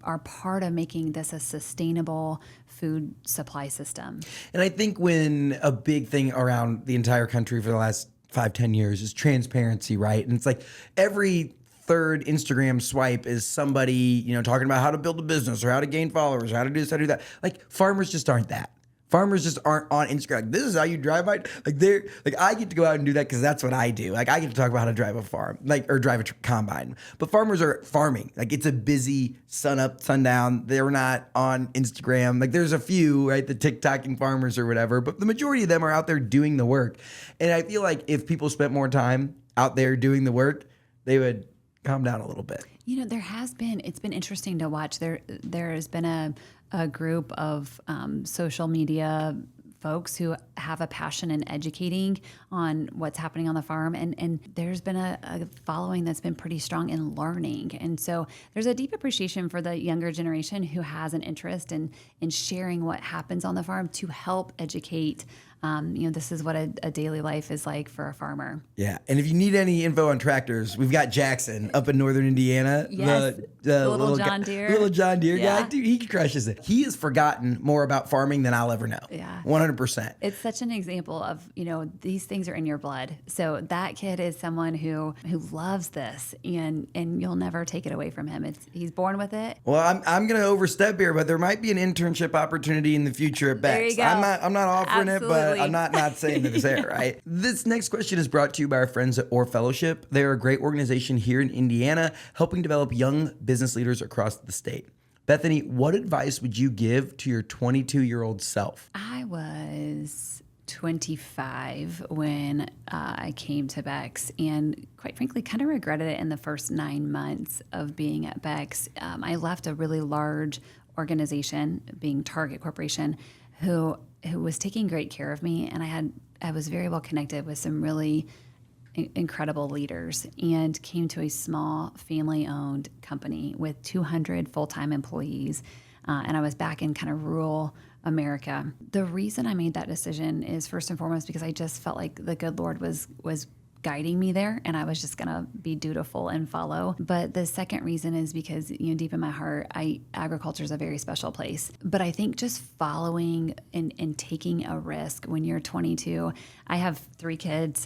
are part of making this a sustainable food supply system. And I think when a big thing around the entire country for the last 5-10 years is transparency, right? And it's every third Instagram swipe is somebody, talking about how to build a business or how to gain followers or how to do this, how to do that. Farmers just aren't that. Farmers just aren't on Instagram. This is how you drive by. I get to go out and do that because that's what I do. I get to talk about how to drive a farm, or drive a combine. But farmers are farming. It's a busy sun up, sundown. They're not on Instagram. There's a few, right, the TikToking farmers or whatever, but the majority of them are out there doing the work. And I feel if people spent more time out there doing the work, they would calm down a little bit. It's been interesting to watch. There has been a group of social media folks who have a passion in educating on what's happening on the farm. And there's been a following that's been pretty strong in learning. And so there's a deep appreciation for the younger generation who has an interest in sharing what happens on the farm to help educate. This is what a daily life is like for a farmer. Yeah. And if you need any info on tractors, we've got Jackson up in northern Indiana. Yes. The little John Deere. Little John Deere Yeah. guy. Dude, he crushes it. He has forgotten more about farming than I'll ever know. Yeah. 100%. It's such an example of, these things are in your blood. So that kid is someone who loves this, and you'll never take it away from him. He's born with it. Well, I'm going to overstep here, but there might be an internship opportunity in the future at Becks. There you go. I'm not offering it, but Absolutely. I'm not saying that it's there, right? This next question is brought to you by our friends at Orr Fellowship. They're a great organization here in Indiana, helping develop young business leaders across the state. Bethany, what advice would you give to your 22-year-old self? I was 25 when I came to Becks, and quite frankly, kind of regretted it in the first 9 months of being at Becks. I left a really large organization, being Target Corporation, who was taking great care of me, and I was very well connected with some really incredible leaders, and came to a small family-owned company with 200 full-time employees, and I was back in kind of rural America. The reason I made that decision is first and foremost because I just felt like the good Lord was guiding me there, and I was just gonna be dutiful and follow. But the second reason is because, deep in my heart, agriculture is a very special place. But I think just following and taking a risk when you're 22. I have 3 kids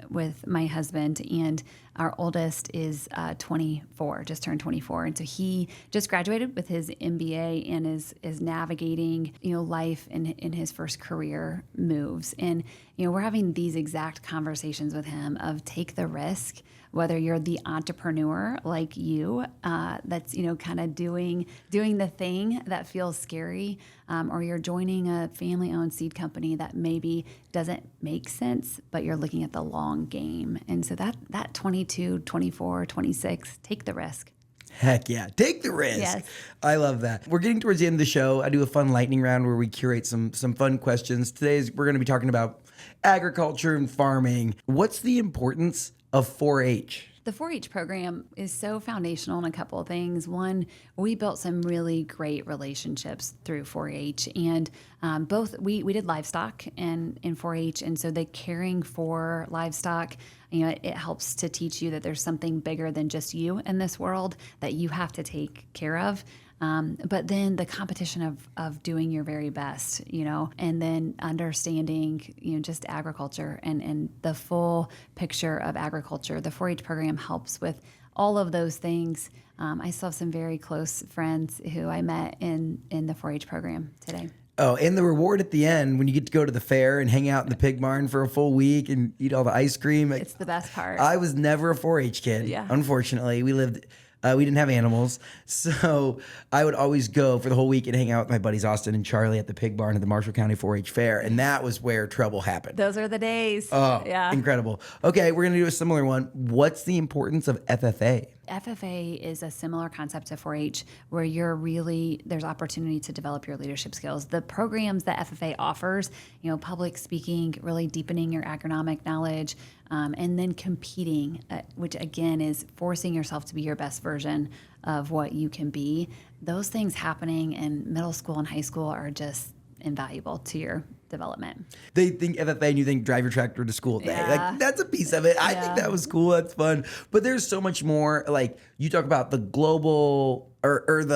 with my husband, and our oldest is 24, just turned 24. And so he just graduated with his MBA and is navigating, life in his first career moves. And, we're having these exact conversations with him of take the risk, whether you're the entrepreneur like you, that's, kind of doing the thing that feels scary, or you're joining a family-owned seed company that maybe doesn't make sense, but you're looking at the long game. And so that 22, 24, 26, take the risk. Heck yeah. Take the risk. Yes. I love that. We're getting towards the end of the show. I do a fun lightning round where we curate some fun questions. We're going to be talking about agriculture and farming. What's the importance of 4-H? The 4-H program is so foundational in a couple of things. One, we built some really great relationships through 4-H, and we did livestock in 4-H, and so the caring for livestock, it helps to teach you that there's something bigger than just you in this world that you have to take care of. But then the competition of doing your very best, and then understanding, just agriculture and the full picture of agriculture. The 4-H program helps with all of those things. I still have some very close friends who I met in the 4-H program today. Oh, and the reward at the end when you get to go to the fair and hang out in the pig barn for a full week and eat all the ice cream. It's the best part. I was never a 4-H kid. Yeah. Unfortunately, we didn't have animals, so I would always go for the whole week and hang out with my buddies Austin and Charlie at the pig barn at the Marshall County 4-H Fair, and that was where trouble happened. Those are the days. Oh, yeah. Incredible. Okay, we're going to do a similar one. What's the importance of FFA? FFA is a similar concept to 4-H where there's opportunity to develop your leadership skills. The programs that FFA offers, public speaking, really deepening your agronomic knowledge, and then competing, which again is forcing yourself to be your best version of what you can be. Those things happening in middle school and high school are just invaluable to your development. They think FFA and you think drive your tractor to school day. Yeah. Like, that's a piece of it. I think that was cool. That's fun. But there's so much more. Like, you talk about the global or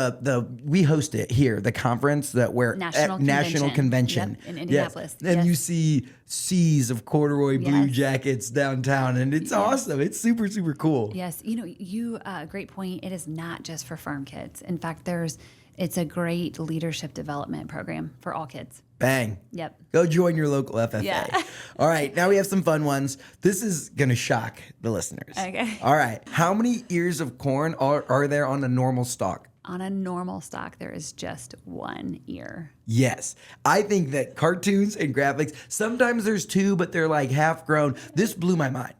we host it here, the conference that we're National at National Convention. Yep, in Indianapolis. Yes. And Yes. you see seas of corduroy blue Yes. jackets downtown, and it's awesome. It's super, super cool. Yes, great point. It is not just for farm kids. In fact, it's a great leadership development program for all kids. Bang. Yep. Go join your local FFA. Yeah. All right, now we have some fun ones. This is going to shock the listeners. Okay. All right. How many ears of corn are there on a normal stalk? On a normal stalk, there is just 1 ear. Yes. I think that cartoons and graphics, sometimes there's 2, but they're like half grown. This blew my mind.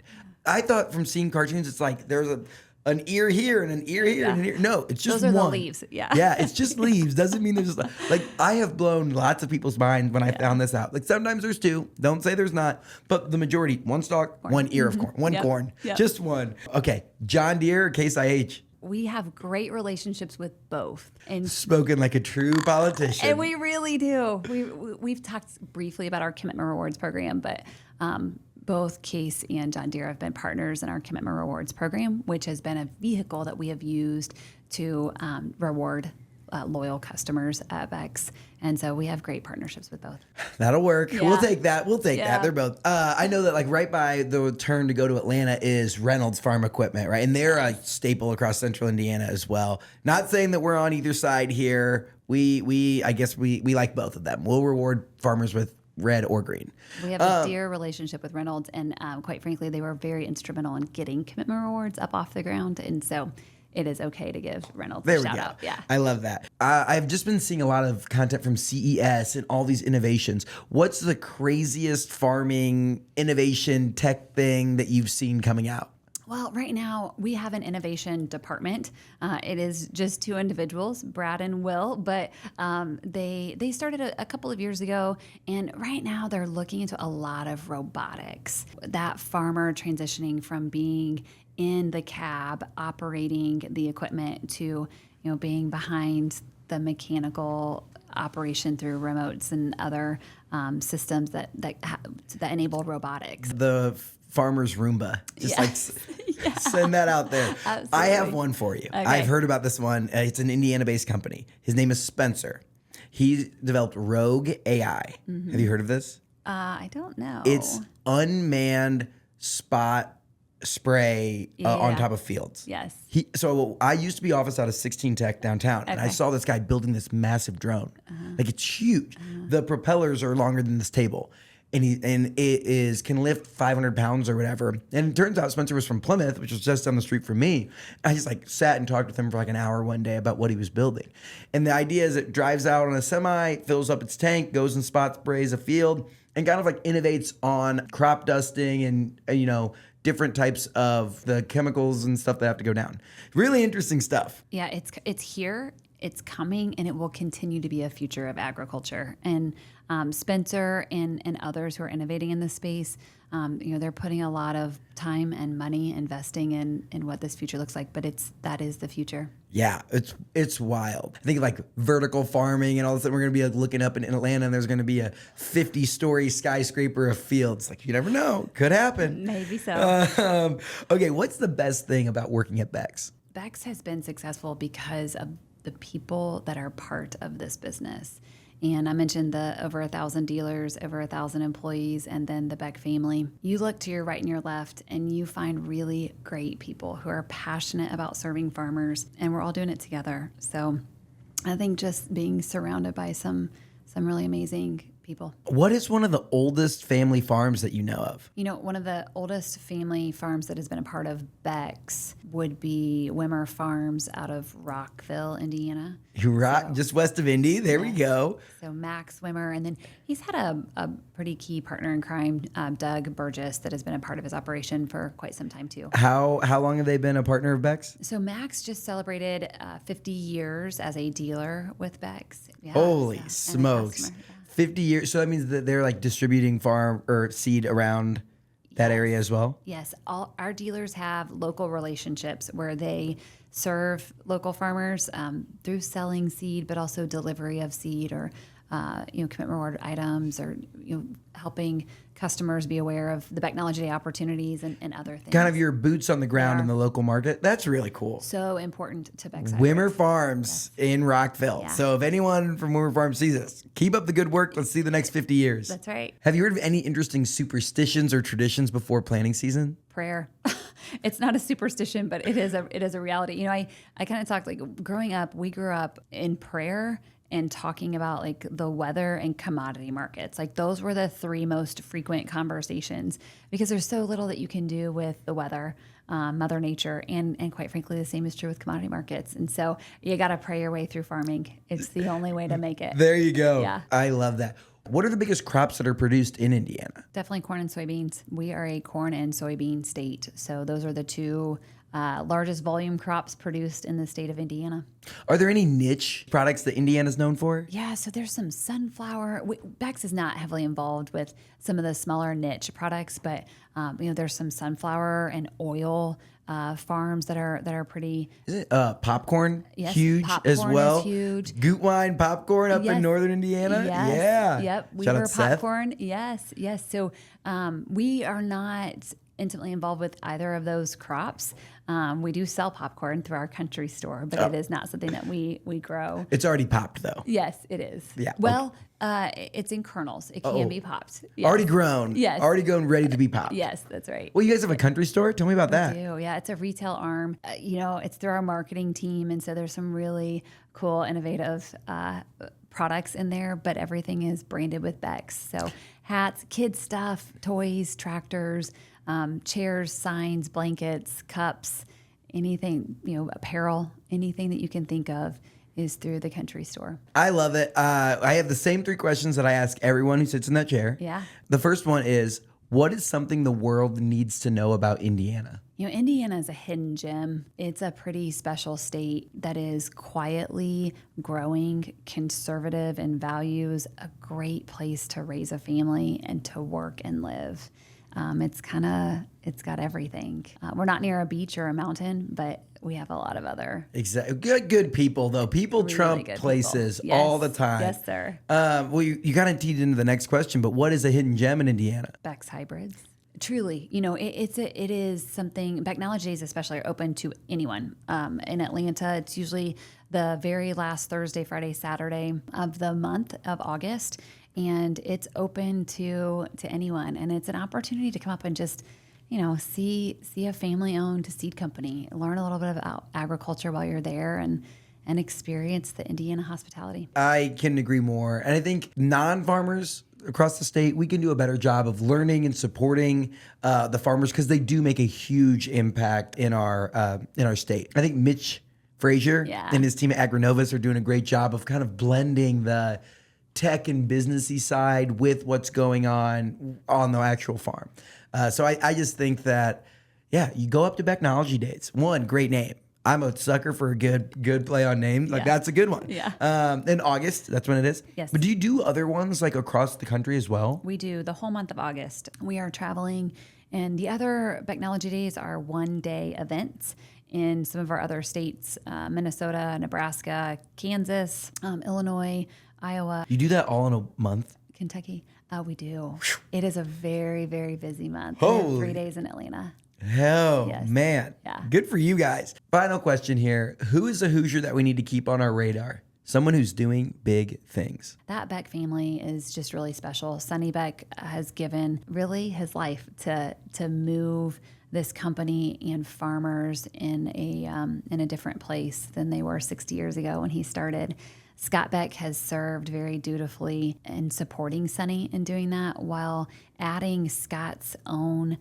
I thought from seeing cartoons, it's like there's an ear here and an ear here and an ear. No, it's just Those are one. the leaves. Yeah. Yeah, it's just leaves. Doesn't mean there's just like I have blown lots of people's minds when I found this out. Like sometimes there's two. Don't say there's not. But the majority, one stalk, one ear of corn. One corn. Yep. Just one. Okay. John Deere or Case IH? We have great relationships with both. And Spoken like a true politician. And we really do. We've talked briefly about our commitment rewards program, but both Case and John Deere have been partners in our commitment rewards program, which has been a vehicle that we have used to reward loyal customers at Becks. And so we have great partnerships with both. That'll work. Yeah. We'll take that. We'll take that. Yeah. They're both. I know that like right by the turn to go to Atlanta is Reynolds Farm Equipment, right? And they're a staple across central Indiana as well. Not saying that we're on either side here. I guess we like both of them. We'll reward farmers with red or green. We have a dear relationship with Reynolds, and quite frankly, they were very instrumental in getting commitment rewards up off the ground. And so it is okay to give Reynolds a shout out. Yeah. I love that. I've just been seeing a lot of content from CES and all these innovations. What's the craziest farming innovation tech thing that you've seen coming out? Well, right now we have an innovation department. It is just two individuals, Brad and Will, but they started a couple of years ago, and right now they're looking into a lot of robotics. That farmer transitioning from being in the cab operating the equipment to being behind the mechanical operation through remotes and other systems that enable robotics. The farmer's Roomba. Just send that out there. Absolutely. I have one for you. Okay. I've heard about this one. It's an Indiana-based company. His name is Spencer. He developed Rogue AI. Mm-hmm. Have you heard of this? I don't know. It's unmanned spot spray on top of fields. Yes. So I used to be office out of 16 Tech downtown, and I saw this guy building this massive drone. Like it's huge. The propellers are longer than this table. And it can lift 500 pounds or whatever. And it turns out Spencer was from Plymouth, which was just down the street from me. I just like sat and talked with him for like an hour one day about what he was building. And the idea is it drives out on a semi, fills up its tank, goes and spot sprays a field, and kind of like innovates on crop dusting and different types of the chemicals and stuff that have to go down. Really interesting stuff. Yeah, it's here, it's coming, and it will continue to be a future of agriculture. And Spencer and others who are innovating in this space, they're putting a lot of time and money investing in what this future looks like. But that is the future. Yeah, it's wild. I think like vertical farming, and all of a sudden we're going to be like looking up in Atlanta, and there's going to be a 50-story skyscraper of fields. Like you never know, could happen. Maybe so. Okay, what's the best thing about working at Becks? Becks has been successful because of the people that are part of this business. And I mentioned the over 1,000 dealers, over 1,000 employees, and then the Beck family. You look to your right and your left, and you find really great people who are passionate about serving farmers, and we're all doing it together. So I think just being surrounded by some really amazing people. What is one of the oldest family farms that you know of? One of the oldest family farms that has been a part of Becks would be Wimmer Farms out of Rockville, Indiana. Just west of Indy. There we go. So Max Wimmer, and then he's had a pretty key partner in crime, Doug Burgess, that has been a part of his operation for quite some time too. How long have they been a partner of Becks? So Max just celebrated 50 years as a dealer with Becks. Yeah, Holy smokes. customer, yeah. 50 years. So that means that they're like distributing farm or seed around that area as well? Yes. All our dealers have local relationships where they serve local farmers through selling seed, but also delivery of seed or commitment reward items, or helping customers be aware of the technology opportunities and other things. Kind of your boots on the ground in the local market. That's really cool. So important to Beck's. Wimmer Farms in Rockville. Yeah. So if anyone from Wimmer Farms sees this, keep up the good work. Let's see the next 50 years. That's right. Have you heard of any interesting superstitions or traditions before planting season? Prayer. It's not a superstition, but it is a reality. I kind of talked like growing up, we grew up in prayer and talking about like the weather and commodity markets. Like those were the three most frequent conversations because there's so little that you can do with the weather, Mother Nature, and quite frankly, the same is true with commodity markets. And so you got to pray your way through farming. It's the only way to make it. There you go. Yeah. I love that. What are the biggest crops that are produced in Indiana? Definitely corn and soybeans. We are a corn and soybean state. So those are the two largest volume crops produced in the state of Indiana. Are there any niche products that Indiana's known for? Yeah, so there's some sunflower. Becks is not heavily involved with some of the smaller niche products, but there's some sunflower and oil farms that are pretty. Is it popcorn? Yes, Huge popcorn as well. is huge. Goot wine popcorn up in Yes. northern Indiana. Yes. Yeah. Yep. Shout Weaver out Seth. popcorn. Yes. Yes. So we are not intimately involved with either of those crops. We do sell popcorn through our country store, but it is not something that we grow. It's already popped though. Yes, it is. Yeah, Well, it's in kernels. It can be popped. Yes. Already grown. Yes. Already grown, ready to be popped. Yes, that's right. Well, you guys have a country store? Tell me about that. We do. Yeah, it's a retail arm. It's through our marketing team, and so there's some really cool, innovative products in there. But everything is branded with Becks. So hats, kids stuff, toys, tractors, chairs, signs, blankets, cups, anything, apparel, anything that you can think of is through the country store. I love it. I have the same 3 questions that I ask everyone who sits in that chair. Yeah. The first one is, what is something the world needs to know about Indiana? Indiana is a hidden gem. It's a pretty special state that is quietly growing, conservative in values, a great place to raise a family and to work and live. It's got everything. We're not near a beach or a mountain, but we have a lot of other Exactly. Good people, though. People really trump good places people. all the time. Yes, sir. Well, you kind of teed into the next question, but what is a hidden gem in Indiana? Becks hybrids. Truly, it is something. Becknology days especially are open to anyone. In Atlanta, it's usually the very last Thursday, Friday, Saturday of the month of August, and it's open to anyone. And it's an opportunity to come up and just see a family-owned seed company, learn a little bit about agriculture while you're there, and experience the Indiana hospitality. I can agree more. And I think non-farmers across the state, we can do a better job of learning and supporting the farmers because they do make a huge impact in our state. I think Mitch Frazier and his team at Agronovus are doing a great job of kind of blending the tech and businessy side with what's going on the actual farm. So I just think that, you go up to Becknology Days. One, great name. I'm a sucker for a good play on names. Like that's a good one. Yeah. In August, that's when it is. Yes. But do you do other ones like across the country as well? We do the whole month of August. We are traveling, and the other Becknology Days are one-day events in some of our other states, Minnesota, Nebraska, Kansas, Illinois, Iowa, You do that all in a month? Kentucky. We do. It is a very, very busy month. We have Holy. 3 days in Atlanta. Hell, Yes. man. Yeah. Good for you guys. Final question here. Who is a Hoosier that we need to keep on our radar? Someone who's doing big things. That Beck family is just really special. Sonny Beck has given really his life to move this company and farmers in a different place than they were 60 years ago when he started. Scott Beck has served very dutifully in supporting Sonny in doing that while adding Scott's own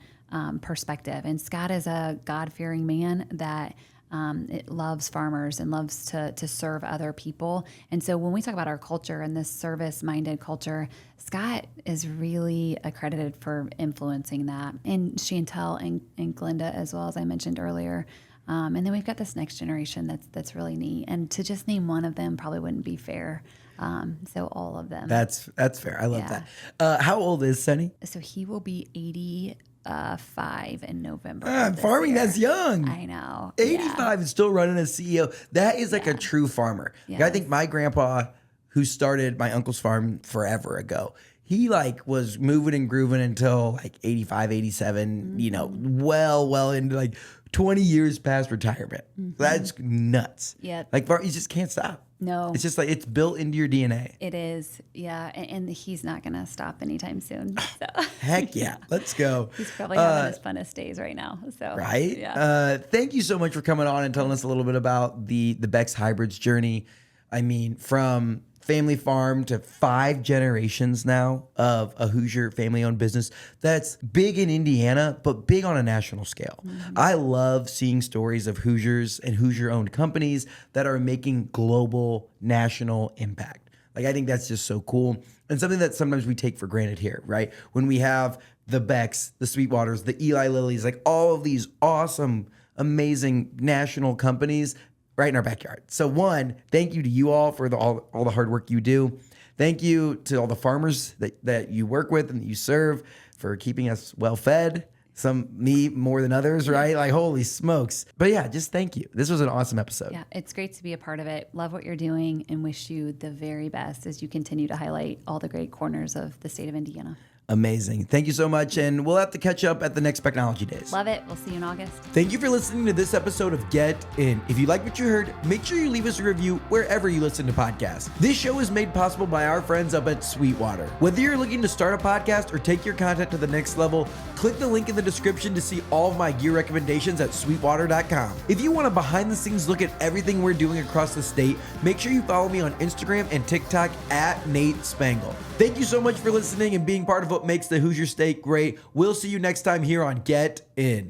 perspective. And Scott is a God-fearing man that it loves farmers and loves to serve other people. And so when we talk about our culture and this service-minded culture, Scott is really accredited for influencing that. And Chantel and Glenda, as well, as I mentioned earlier. And then we've got this next generation that's really neat. And to just name one of them probably wouldn't be fair. So all of them. That's fair. I love that. How old is Sonny? So he will be 85 in November. Farming, year. that's young. I know. 85 is still running as CEO. That is like a true farmer. Yeah. I think my grandpa, who started my uncle's farm forever ago, he was moving and grooving until 85, 87, well into 20 years past retirement. That's nuts. Yep. You just can't stop. No. It's just it's built into your DNA. It is. Yeah. And he's not going to stop anytime soon. So. Heck yeah. Let's go. He's probably having his funnest days right now. So Right? Yeah. Thank you so much for coming on and telling us a little bit about the Becks Hybrids journey. I mean, from family farm to 5 generations now of a Hoosier family-owned business that's big in Indiana, but big on a national scale. I love seeing stories of Hoosiers and Hoosier-owned companies that are making global, national impact. I think that's just so cool and something that sometimes we take for granted here, right? When we have the Becks, the Sweetwaters, the Eli Lillies, all of these awesome amazing national companies right in our backyard. So one, thank you to you all for all the hard work you do. Thank you to all the farmers that you work with and that you serve for keeping us well fed. Me more than others, right? Like, holy smokes. But yeah, just thank you. This was an awesome episode. Yeah, it's great to be a part of it. Love what you're doing and wish you the very best as you continue to highlight all the great corners of the state of Indiana. Amazing. Thank you so much. And we'll have to catch up at the next Technology Days. Love it. We'll see you in August. Thank you for listening to this episode of Get In. If you like what you heard, make sure you leave us a review wherever you listen to podcasts. This show is made possible by our friends up at Sweetwater. Whether you're looking to start a podcast or take your content to the next level, click the link in the description to see all of my gear recommendations at sweetwater.com. If you want a behind the scenes look at everything we're doing across the state, make sure you follow me on Instagram and TikTok at Nate Spangle. Thank you so much for listening and being part of what makes the Hoosier State great. We'll see you next time here on Get In.